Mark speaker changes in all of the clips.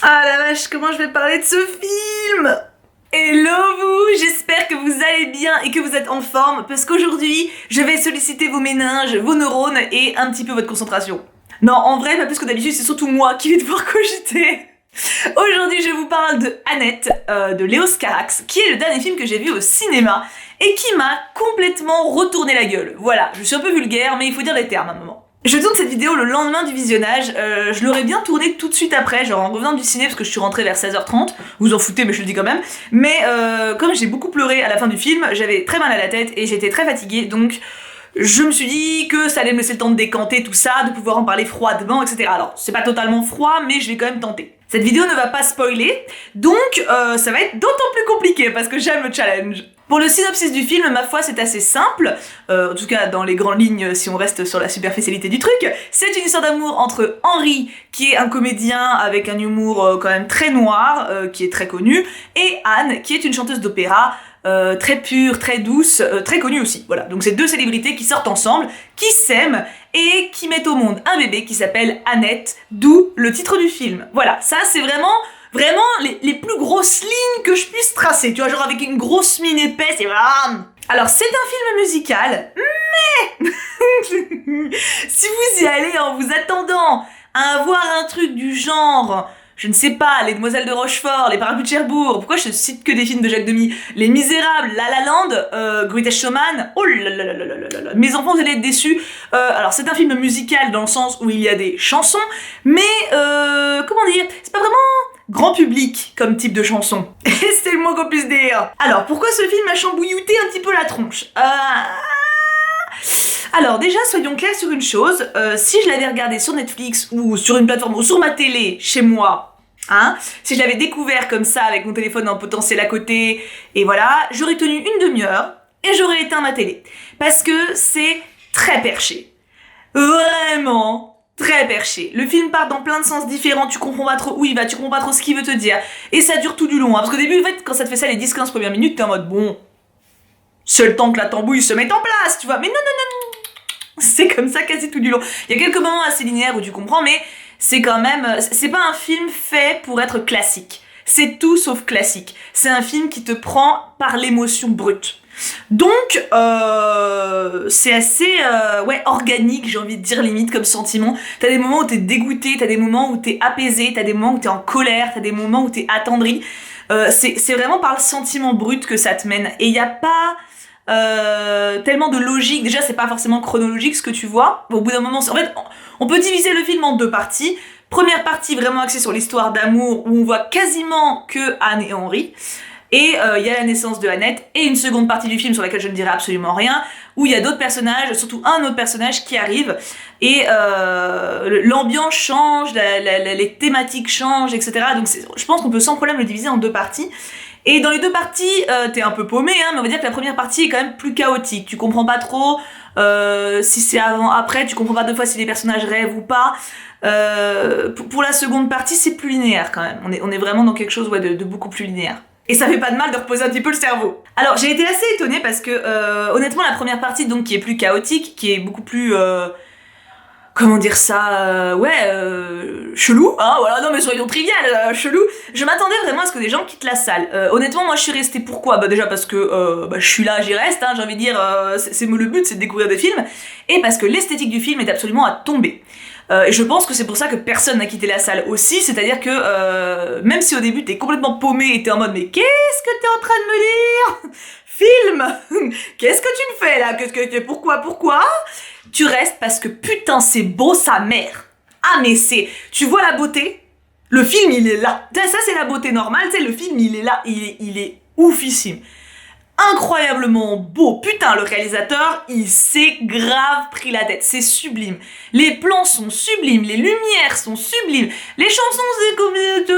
Speaker 1: Ah la vache, comment je vais parler de ce film? Hello vous, j'espère que vous allez bien et que vous êtes en forme parce qu'aujourd'hui, je vais solliciter vos méninges, vos neurones et un petit peu votre concentration. Non, en vrai, pas plus que d'habitude, c'est surtout moi qui vais devoir cogiter. Aujourd'hui, je vous parle de Annette, de Léos Carax, qui est le dernier film que j'ai vu au cinéma et qui m'a complètement retourné la gueule. Voilà, je suis un peu vulgaire, mais il faut dire les termes à un moment. Je tourne cette vidéo le lendemain du visionnage, je l'aurais bien tournée tout de suite après, genre en revenant du ciné parce que je suis rentrée vers 16h30, vous en foutez mais je le dis quand même, mais comme j'ai beaucoup pleuré à la fin du film, j'avais très mal à la tête et j'étais très fatiguée, donc je me suis dit que ça allait me laisser le temps de décanter tout ça, de pouvoir en parler froidement, etc. Alors, c'est pas totalement froid, mais je vais quand même tenter. Cette vidéo ne va pas spoiler, donc ça va être d'autant plus compliqué parce que j'aime le challenge. Pour le synopsis du film, ma foi, c'est assez simple, en tout cas dans les grandes lignes si on reste sur la superficialité du truc. C'est une histoire d'amour entre Henri, qui est un comédien avec un humour quand même très noir, qui est très connu, et Anne, qui est une chanteuse d'opéra, très pure, très douce, très connue aussi. Voilà, donc c'est deux célébrités qui sortent ensemble, qui s'aiment et qui mettent au monde un bébé qui s'appelle Annette, d'où le titre du film. Voilà, ça c'est vraiment les plus grosses lignes que je puisse tracer, tu vois, genre avec une grosse mine épaisse et voilà. Alors c'est un film musical, mais si vous y allez en vous attendant à avoir un truc du genre, je ne sais pas, Les Demoiselles de Rochefort, Les Parapluies de Cherbourg, pourquoi je cite que des films de Jacques Demy, Les Misérables, La La Land, Greatest Showman, oh là là là là là là là, mes enfants vous allez être déçus. Alors c'est un film musical dans le sens où il y a des chansons, mais comment dire, c'est pas vraiment grand public comme type de chanson. Et c'est le moins qu'on puisse dire. Alors pourquoi ce film a chambouillouté un petit peu la tronche? Alors déjà, soyons clairs sur une chose, si je l'avais regardé sur Netflix ou sur une plateforme ou sur ma télé, chez moi, hein, si je l'avais découvert comme ça avec mon téléphone en potentiel à côté, et voilà, j'aurais tenu une demi-heure et j'aurais éteint ma télé. Parce que c'est très perché. Vraiment très perché. Le film part dans plein de sens différents, tu comprends pas trop où il va, tu comprends pas trop ce qu'il veut te dire. Et ça dure tout du long, hein, parce qu'au début, en fait, quand ça te fait ça les 10-15 premières minutes, t'es en mode bon, c'est le temps que la tambouille se mette en place, tu vois, mais non, non, non, c'est comme ça quasi tout du long. Il y a quelques moments assez linéaires où tu comprends, mais c'est quand même, c'est pas un film fait pour être classique. C'est tout sauf classique. C'est un film qui te prend par l'émotion brute. Donc, c'est assez organique, j'ai envie de dire, limite, comme sentiment. T'as des moments où t'es dégoûté, t'as des moments où t'es apaisé, t'as des moments où t'es en colère, t'as des moments où t'es attendri. C'est vraiment par le sentiment brut que ça te mène. Et il n'y a pas tellement de logique. Déjà, c'est pas forcément chronologique ce que tu vois. Au bout d'un moment, en fait, on peut diviser le film en deux parties. Première partie vraiment axée sur l'histoire d'amour où on voit quasiment que Anne et Henri. Et il y a la naissance de Annette, et une seconde partie du film sur laquelle je ne dirai absolument rien, où il y a d'autres personnages, surtout un autre personnage qui arrive, et l'ambiance change, les thématiques changent, etc. Donc je pense qu'on peut sans problème le diviser en deux parties. Et dans les deux parties, t'es un peu paumé, hein, mais on va dire que la première partie est quand même plus chaotique. Tu comprends pas trop si c'est avant, après, tu comprends pas deux fois si les personnages rêvent ou pas. Pour la seconde partie, c'est plus linéaire quand même. On est vraiment dans quelque chose de beaucoup plus linéaire. Et ça fait pas de mal de reposer un petit peu le cerveau. Alors j'ai été assez étonnée parce que honnêtement la première partie donc qui est plus chaotique, qui est beaucoup plus comment dire ça, chelou, hein, voilà, non mais soyons trivial, chelou. Je m'attendais vraiment à ce que des gens quittent la salle. Honnêtement moi je suis restée, pourquoi? Bah déjà parce que je suis là, j'y reste, hein, j'ai envie de dire, c'est le but, c'est de découvrir des films, et parce que l'esthétique du film est absolument à tomber. Et je pense que c'est pour ça que personne n'a quitté la salle aussi, c'est-à-dire que même si au début t'es complètement paumé et t'es en mode mais qu'est-ce que t'es en train de me dire? Film, qu'est-ce que tu me fais là? Pourquoi? Tu restes parce que putain c'est beau sa mère. Ah mais tu vois la beauté? Le film il est là. Ça c'est la beauté normale, tu sais, le film il est là, il est oufissime. Incroyablement beau. Putain, le réalisateur, il s'est grave pris la tête. C'est sublime. Les plans sont sublimes, les lumières sont sublimes, les chansons, c'est comme...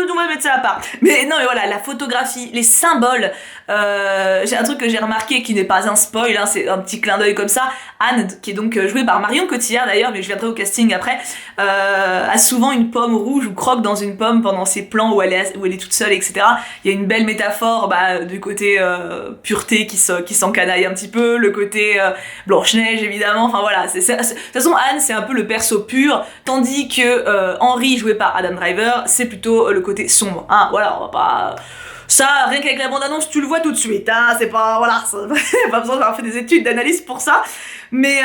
Speaker 1: on va mettre ça à part. Mais non, mais voilà, la photographie, les symboles, J'ai un truc que j'ai remarqué qui n'est pas un spoil, hein, c'est un petit clin d'œil comme ça. Anne, qui est donc jouée par Marion Cotillard d'ailleurs, mais je viendrai au casting après, a souvent une pomme rouge ou croque dans une pomme pendant ses plans où elle est toute seule, etc. Il y a une belle métaphore du côté pureté qui s'encanaille un petit peu, le côté Blanche-Neige évidemment, enfin voilà. De toute façon, Anne, c'est un peu le perso pur, tandis que Henry, joué par Adam Driver, c'est plutôt le côté sombre. Hein, voilà, on va pas... Ça, rien qu'avec la bande-annonce, tu le vois tout de suite, hein, c'est pas... Voilà, pas besoin d'avoir fait des études d'analyse pour ça. Mais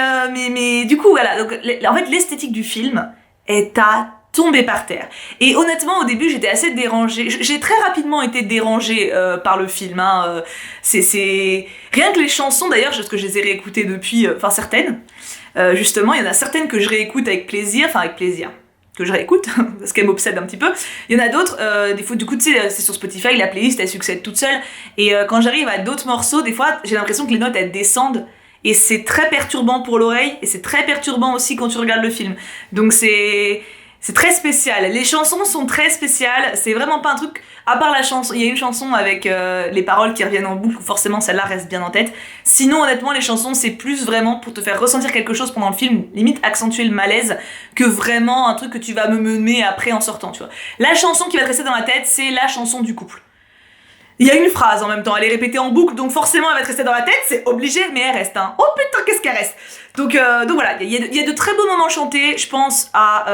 Speaker 1: du coup, voilà, donc en fait, l'esthétique du film est à tomber par terre. Et honnêtement, au début, j'étais assez dérangée. J'ai très rapidement été dérangée par le film, hein. C'est... Rien que les chansons, d'ailleurs, parce que je les ai réécoutées depuis... Enfin, certaines. Justement, il y en a certaines que je réécoute avec plaisir, que je réécoute, parce qu'elle m'obsède un petit peu. Il y en a d'autres, des fois, du coup, tu sais, c'est sur Spotify, la playlist, elle succède toute seule. Et quand j'arrive à d'autres morceaux, des fois, j'ai l'impression que les notes, elles descendent. Et c'est très perturbant pour l'oreille, et c'est très perturbant aussi quand tu regardes le film. Donc c'est très spécial. Les chansons sont très spéciales, c'est vraiment pas un truc... À part la chanson, il y a une chanson avec les paroles qui reviennent en boucle, forcément celle-là reste bien en tête. Sinon, honnêtement, les chansons, c'est plus vraiment pour te faire ressentir quelque chose pendant le film, limite accentuer le malaise, que vraiment un truc que tu vas me mener après en sortant, tu vois. La chanson qui va te rester dans la tête, c'est la chanson du couple. Il y a une phrase en même temps, elle est répétée en boucle, donc forcément elle va te rester dans la tête, c'est obligé, mais elle reste, hein. Oh putain, qu'est-ce qu'elle reste. Donc voilà, il y a de très beaux moments chantés, je pense à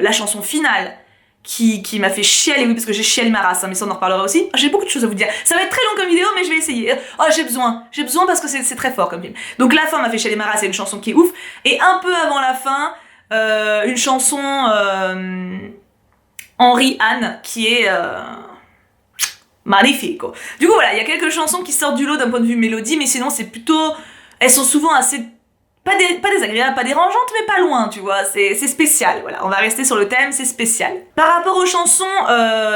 Speaker 1: la chanson finale, qui m'a fait chialer, oui, parce que j'ai chialé ma race, hein, mais ça on en reparlera aussi. J'ai beaucoup de choses à vous dire. Ça va être très long comme vidéo, mais je vais essayer. Oh, j'ai besoin parce que c'est très fort comme film. Donc la fin m'a fait chialer ma race, c'est une chanson qui est ouf. Et un peu avant la fin, une chanson Henry Anne, qui est... magnifique. Du coup voilà, il y a quelques chansons qui sortent du lot d'un point de vue mélodie, mais sinon c'est plutôt... Elles sont souvent assez... Pas désagréables, pas dérangeantes, mais pas loin, tu vois, c'est spécial, voilà, on va rester sur le thème, c'est spécial. Par rapport aux chansons,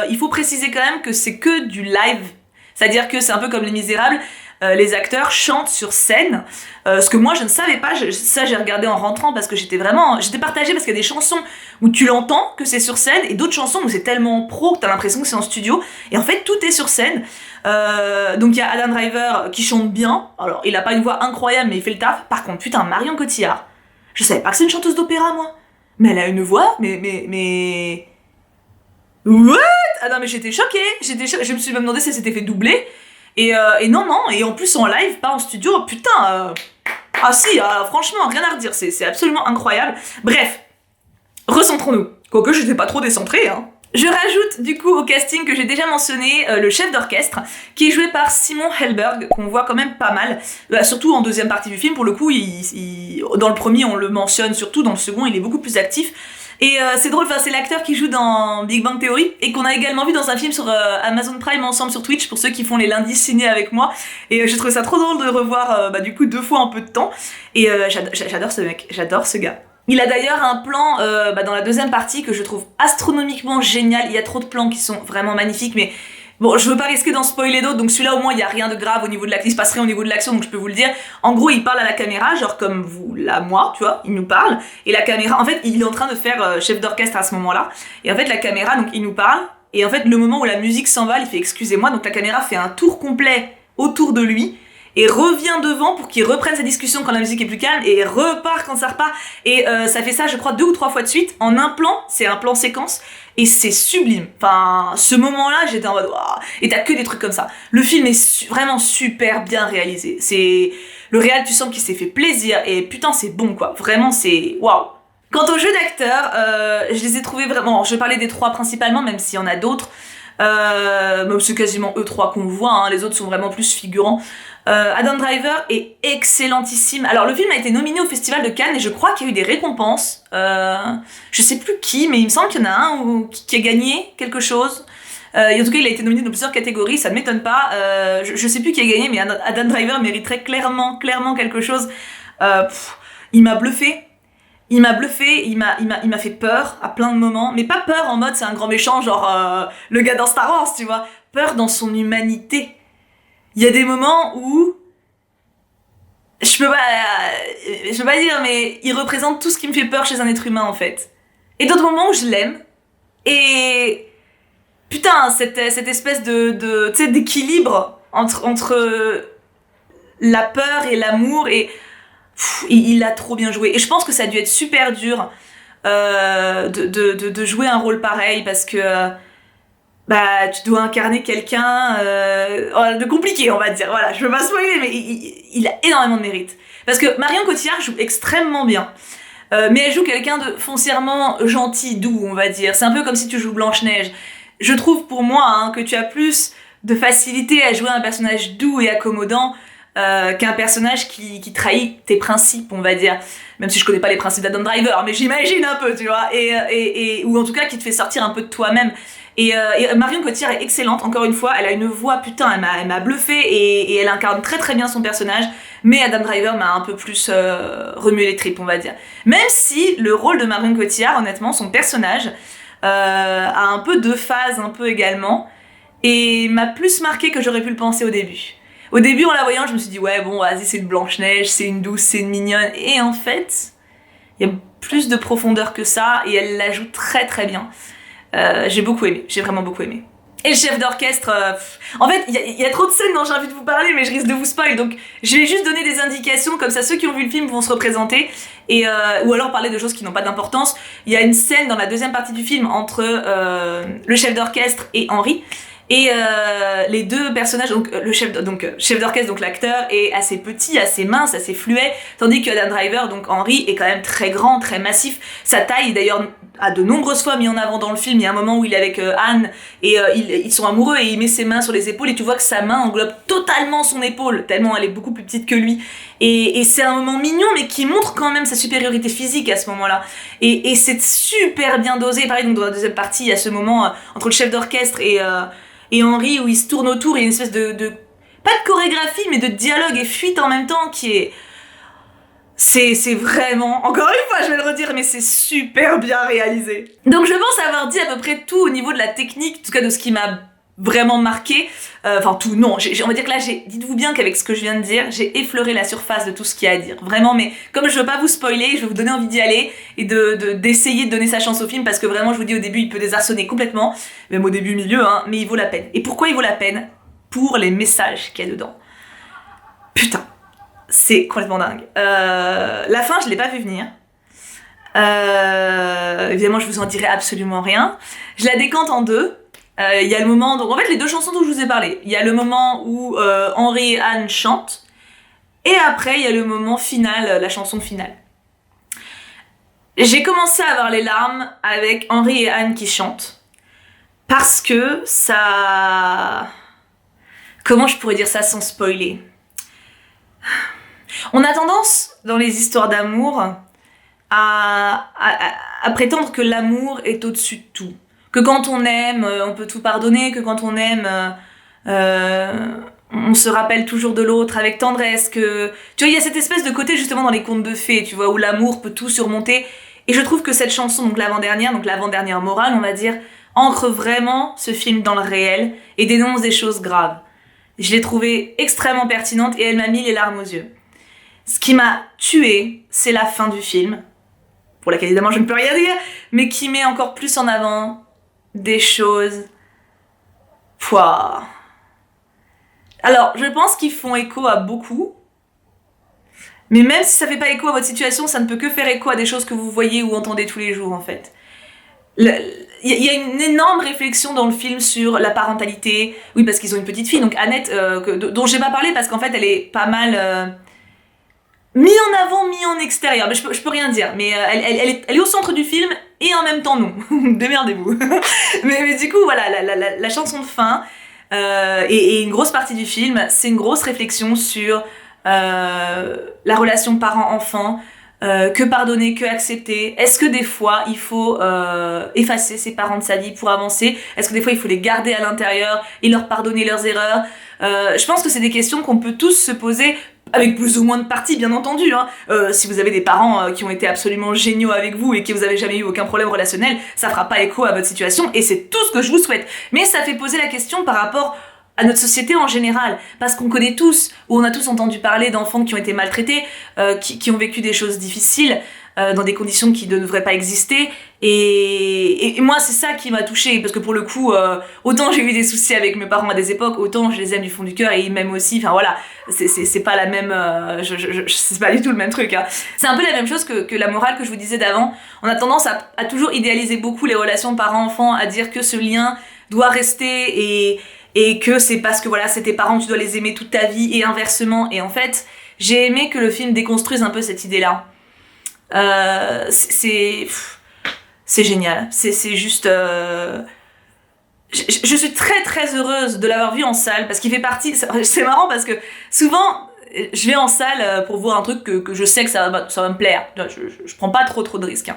Speaker 1: il faut préciser quand même que c'est que du live, c'est-à-dire que c'est un peu comme Les Misérables, les acteurs chantent sur scène, ce que moi je ne savais pas, ça j'ai regardé en rentrant parce que j'étais partagée parce qu'il y a des chansons où tu l'entends que c'est sur scène et d'autres chansons où c'est tellement pro que t'as l'impression que c'est en studio et en fait tout est sur scène. Donc il y a Adam Driver qui chante bien, alors il a pas une voix incroyable mais il fait le taf. Par contre putain, Marion Cotillard, je savais pas que c'est une chanteuse d'opéra moi, mais elle a une voix mais... What? Ah non mais j'étais choquée, je me suis même demandé si elle s'était fait doubler. Et non, et en plus en live, pas en studio, putain, ah si, franchement, rien à redire, c'est absolument incroyable. Bref, recentrons-nous, quoique je n'étais pas trop décentrée, hein. Je rajoute du coup au casting que j'ai déjà mentionné le chef d'orchestre, qui est joué par Simon Helberg, qu'on voit quand même pas mal, surtout en deuxième partie du film, pour le coup, dans le premier on le mentionne surtout, dans le second il est beaucoup plus actif. Et c'est drôle, c'est l'acteur qui joue dans Big Bang Theory et qu'on a également vu dans un film sur Amazon Prime ensemble sur Twitch pour ceux qui font les lundis ciné avec moi. Et j'ai trouvé ça trop drôle de le revoir du coup 2 fois en peu de temps. Et j'adore ce mec, j'adore ce gars. Il a d'ailleurs un plan dans la deuxième partie que je trouve astronomiquement génial. Il y a trop de plans qui sont vraiment magnifiques, mais bon, je veux pas risquer d'en spoiler d'autres, donc celui-là au moins il y a rien de grave au niveau de l'action, il se passe rien au niveau de l'action, donc je peux vous le dire. En gros, il parle à la caméra, genre comme vous, là, moi, tu vois, il nous parle, et la caméra, en fait, il est en train de faire chef d'orchestre à ce moment-là, et en fait, la caméra, donc il nous parle, et en fait, le moment où la musique s'envole, il fait excusez-moi, donc la caméra fait un tour complet autour de lui, et revient devant pour qu'il reprenne sa discussion quand la musique est plus calme et repart quand ça repart. Et ça fait ça, je crois, 2 ou 3 fois de suite en un plan. C'est un plan séquence et c'est sublime. Enfin, ce moment-là, j'étais en mode waouh. Et t'as que des trucs comme ça. Le film est vraiment super bien réalisé. C'est le réal, tu sens qu'il s'est fait plaisir et putain, c'est bon quoi. Vraiment, c'est waouh. Quant au jeu d'acteurs, je les ai trouvés vraiment. Je vais parler des 3 principalement, même s'il y en a d'autres. C'est quasiment eux 3 qu'on voit. Hein. Les autres sont vraiment plus figurants. Adam Driver est excellentissime. Alors le film a été nominé au Festival de Cannes et je crois qu'il y a eu des récompenses. Je sais plus qui, mais il me semble qu'il y en a un qui a gagné quelque chose. Et en tout cas, il a été nominé dans plusieurs catégories, ça ne m'étonne pas. Je sais plus qui a gagné, mais Adam Driver mériterait clairement quelque chose. Il m'a bluffé. Il m'a fait peur à plein de moments, mais pas peur en mode c'est un grand méchant, genre le gars dans Star Wars, tu vois. Peur dans son humanité. Il y a des moments où je peux pas dire, mais il représente tout ce qui me fait peur chez un être humain en fait. Et d'autres moments où je l'aime. Et putain, cette espèce de tu sais, d'équilibre entre la peur et l'amour, et il a trop bien joué. Et je pense que ça a dû être super dur de jouer un rôle pareil, parce que bah tu dois incarner quelqu'un de compliqué, on va dire. Voilà, je veux pas spoiler, mais il a énormément de mérite. Parce que Marion Cotillard joue extrêmement bien. Mais elle joue quelqu'un de foncièrement gentil, doux, on va dire. C'est un peu comme si tu joues Blanche-Neige. Je trouve pour moi que tu as plus de facilité à jouer un personnage doux et accommodant qu'un personnage qui trahit tes principes, on va dire. Même si je connais pas les principes d'Adam Driver, mais j'imagine un peu, tu vois. Ou en tout cas qui te fait sortir un peu de toi-même. Et Marion Cotillard est excellente, encore une fois, elle a une voix, putain, elle m'a bluffée, et elle incarne très très bien son personnage, mais Adam Driver m'a un peu plus remué les tripes, on va dire. Même si le rôle de Marion Cotillard, honnêtement, son personnage a un peu deux phases, un peu également, et m'a plus marqué que j'aurais pu le penser au début. Au début, en la voyant, je me suis dit, ouais, bon, vas-y, c'est une Blanche-Neige, c'est une douce, c'est une mignonne, et en fait, il y a plus de profondeur que ça, et elle la joue très très bien. J'ai beaucoup aimé, j'ai vraiment beaucoup aimé. Et le chef d'orchestre, en fait, il y a trop de scènes dont j'ai envie de vous parler, mais je risque de vous spoil, donc je vais juste donner des indications, comme ça ceux qui ont vu le film vont se représenter, ou alors parler de choses qui n'ont pas d'importance. Il y a une scène dans la deuxième partie du film entre le chef d'orchestre et Henry, et les deux personnages, donc le chef d'orchestre, donc l'acteur, est assez petit, assez mince, assez fluet, tandis que Adam Driver, donc Henry, est quand même très grand, très massif. Sa taille, d'ailleurs, a de nombreuses fois mis en avant dans le film. Il y a un moment où il est avec Anne, et ils sont amoureux, et il met ses mains sur les épaules, et tu vois que sa main englobe totalement son épaule, tellement elle est beaucoup plus petite que lui. Et c'est un moment mignon, mais qui montre quand même sa supériorité physique à ce moment-là. Et c'est super bien dosé. Pareil, donc dans la deuxième partie, il y a ce moment entre le chef d'orchestre et Henry, où il se tourne autour, et une espèce de pas de chorégraphie, mais de dialogue et fuite en même temps, qui est... C'est vraiment, encore une fois je vais le redire, mais c'est super bien réalisé. Donc je pense avoir dit à peu près tout au niveau de la technique, en tout cas de ce qui m'a vraiment marqué. Enfin tout, non, on va dire que là, dites-vous bien qu'avec ce que je viens de dire, j'ai effleuré la surface de tout ce qu'il y a à dire. Vraiment, mais comme je veux pas vous spoiler, je veux vous donner envie d'y aller, et d'essayer de donner sa chance au film, parce que vraiment, je vous dis, au début, il peut désarçonner complètement, même au début, milieu, hein, mais il vaut la peine. Et pourquoi il vaut la peine? Pour les messages qu'il y a dedans. Putain, c'est complètement dingue. La fin, je l'ai pas vu venir. Évidemment, je vous en dirai absolument rien. Je la décante en deux. Il y a le moment, donc en fait les deux chansons dont je vous ai parlé, il y a le moment où Henry et Anne chantent, et après il y a le moment final, la chanson finale. J'ai commencé à avoir les larmes avec Henry et Anne qui chantent, parce que ça... Comment je pourrais dire ça sans spoiler? On a tendance, dans les histoires d'amour, à prétendre que l'amour est au-dessus de tout. Que quand on aime, on peut tout pardonner, que quand on aime, on se rappelle toujours de l'autre avec tendresse, que... Tu vois, il y a cette espèce de côté justement dans les contes de fées, tu vois, où l'amour peut tout surmonter. Et je trouve que cette chanson, donc l'avant-dernière morale, on va dire, ancre vraiment ce film dans le réel et dénonce des choses graves. Je l'ai trouvée extrêmement pertinente, et elle m'a mis les larmes aux yeux. Ce qui m'a tuée, c'est la fin du film, pour laquelle évidemment je ne peux rien dire, mais qui met encore plus en avant des choses... Pouah. Alors, je pense qu'ils font écho à beaucoup, mais même si ça fait pas écho à votre situation, ça ne peut que faire écho à des choses que vous voyez ou entendez tous les jours, en fait. Il y a une énorme réflexion dans le film sur la parentalité. Oui, parce qu'ils ont une petite fille, donc Annette, dont j'ai pas parlé parce qu'en fait elle est pas mal mis en avant, mis en extérieur. Mais je peux rien dire, mais elle est au centre du film, et en même temps non. Démerdez-vous. mais du coup, voilà, la chanson de fin et une grosse partie du film, c'est une grosse réflexion sur la relation parent-enfant. Que pardonner, que accepter? Est-ce que des fois il faut effacer ses parents de sa vie pour avancer? Est-ce que des fois il faut les garder à l'intérieur et leur pardonner leurs erreurs? Je pense que c'est des questions qu'on peut tous se poser, avec plus ou moins de parties bien entendu, hein. Si vous avez des parents qui ont été absolument géniaux avec vous et que vous avez jamais eu aucun problème relationnel, ça fera pas écho à votre situation, et c'est tout ce que je vous souhaite. Mais ça fait poser la question par rapport à notre société en général, parce qu'on connaît tous, ou on a tous entendu parler d'enfants qui ont été maltraités, qui ont vécu des choses difficiles, dans des conditions qui ne devraient pas exister. Et moi, c'est ça qui m'a touchée, parce que pour le coup, autant j'ai eu des soucis avec mes parents à des époques, autant je les aime du fond du cœur et ils m'aiment aussi. Enfin voilà, c'est pas la même, c'est pas du tout le même truc. Hein. C'est un peu la même chose que la morale que je vous disais d'avant. On a tendance à toujours idéaliser beaucoup les relations parents-enfants, à dire que ce lien doit rester et que c'est parce que voilà, c'est tes parents, tu dois les aimer toute ta vie et inversement. Et en fait, j'ai aimé que le film déconstruise un peu cette idée-là. C'est génial. C'est juste... Je suis très très heureuse de l'avoir vu en salle parce qu'il fait partie... C'est marrant parce que souvent, je vais en salle pour voir un truc que je sais que ça va me plaire. Je prends pas trop de risques. Hein.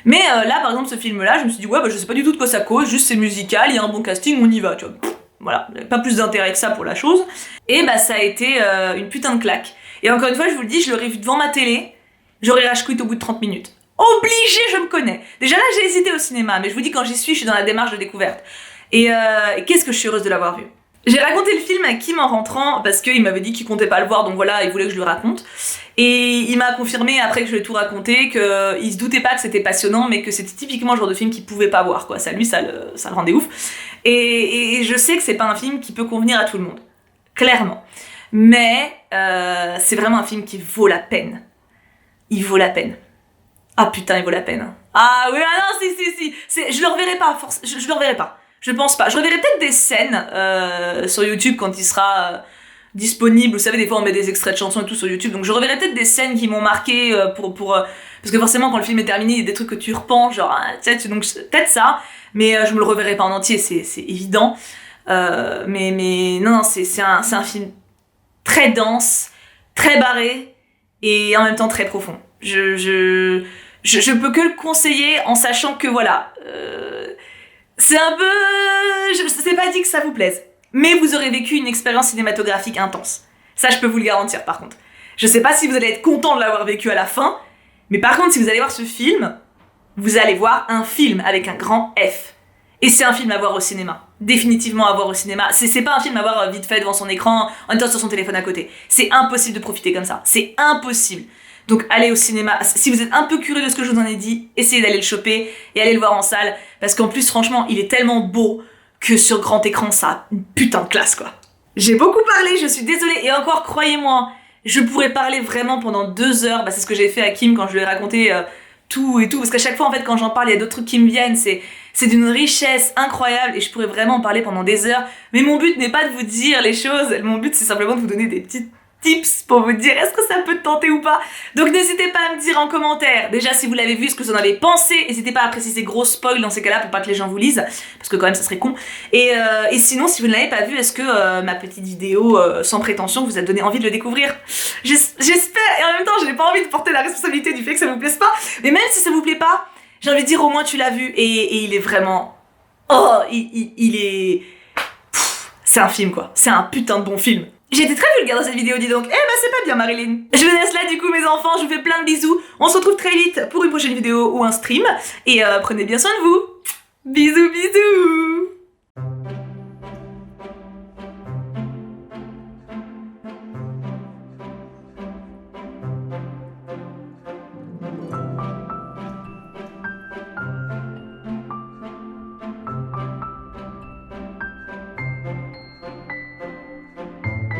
Speaker 1: Mais là, par exemple, ce film-là, je me suis dit, ouais, bah, je sais pas du tout de quoi ça cause, juste c'est musical, il y a un bon casting, on y va, tu vois. Voilà, pas plus d'intérêt que ça pour la chose. Et bah ça a été une putain de claque. Et encore une fois, je vous le dis, je l'aurais vu devant ma télé, j'aurais rage quit au bout de 30 minutes. Obligé, je me connais. Déjà là, j'ai hésité au cinéma, mais je vous dis, quand j'y suis, je suis dans la démarche de découverte. Et qu'est-ce que je suis heureuse de l'avoir vu. J'ai raconté le film à Kim en rentrant, parce qu'il m'avait dit qu'il comptait pas le voir, donc voilà, il voulait que je lui raconte. Et il m'a confirmé, après que je lui ai tout raconté, qu'il se doutait pas que c'était passionnant, mais que c'était typiquement le genre de film qu'il pouvait pas voir, quoi. Ça, lui, ça le rendait ouf. Et je sais que c'est pas un film qui peut convenir à tout le monde. Clairement. Mais c'est vraiment un film qui vaut la peine. Il vaut la peine. Ah putain, il vaut la peine. Ah oui, ah non, si. Je le reverrai pas, je le reverrai pas. Je pense pas. Je reverrai peut-être des scènes sur YouTube quand il sera disponible. Vous savez, des fois on met des extraits de chansons et tout sur YouTube. Donc je reverrai peut-être des scènes qui m'ont marqué parce que forcément quand le film est terminé, il y a des trucs que tu repenses, genre donc peut-être ça. Mais je me le reverrai pas en entier, c'est évident. Mais non, c'est un film très dense, très barré et en même temps très profond. Je peux que le conseiller en sachant que voilà, c'est un peu... C'est pas dit que ça vous plaise, mais vous aurez vécu une expérience cinématographique intense. Ça, je peux vous le garantir par contre. Je sais pas si vous allez être content de l'avoir vécu à la fin, mais par contre, si vous allez voir ce film, vous allez voir un film avec un grand F. Et c'est un film à voir au cinéma. Définitivement à voir au cinéma. C'est pas un film à voir vite fait devant son écran, en étant sur son téléphone à côté. C'est impossible de profiter comme ça. C'est impossible. Donc allez au cinéma. Si vous êtes un peu curieux de ce que je vous en ai dit, essayez d'aller le choper et allez le voir en salle. Parce qu'en plus, franchement, il est tellement beau que sur grand écran, ça a une putain de classe, quoi. J'ai beaucoup parlé, je suis désolée. Et encore, croyez-moi, je pourrais parler vraiment pendant 2 heures. Bah, c'est ce que j'ai fait à Kim quand je lui ai raconté tout et tout. Parce qu'à chaque fois, en fait, quand j'en parle, il y a d'autres trucs qui me viennent. C'est d'une richesse incroyable et je pourrais vraiment en parler pendant des heures. Mais mon but n'est pas de vous dire les choses. Mon but, c'est simplement de vous donner des petites tips pour vous dire est-ce que ça peut te tenter ou pas. Donc n'hésitez pas à me dire en commentaire déjà si vous l'avez vu, ce que vous en avez pensé. N'hésitez pas à préciser gros spoil dans ces cas-là pour pas que les gens vous lisent parce que quand même ça serait con. Et sinon si vous ne l'avez pas vu, est-ce que ma petite vidéo sans prétention vous a donné envie de le découvrir? J'espère, et en même temps j'ai pas envie de porter la responsabilité du fait que ça vous plaise pas, mais même si ça vous plaît pas, j'ai envie de dire au moins tu l'as vu et il est vraiment... Oh, il est... C'est un film quoi, c'est un putain de bon film. J'ai été très vulgaire dans cette vidéo, dis donc. Eh ben c'est pas bien Marilyn. Je vous laisse là du coup mes enfants, je vous fais plein de bisous. On se retrouve très vite pour une prochaine vidéo ou un stream. Et prenez bien soin de vous. Bisous bisous.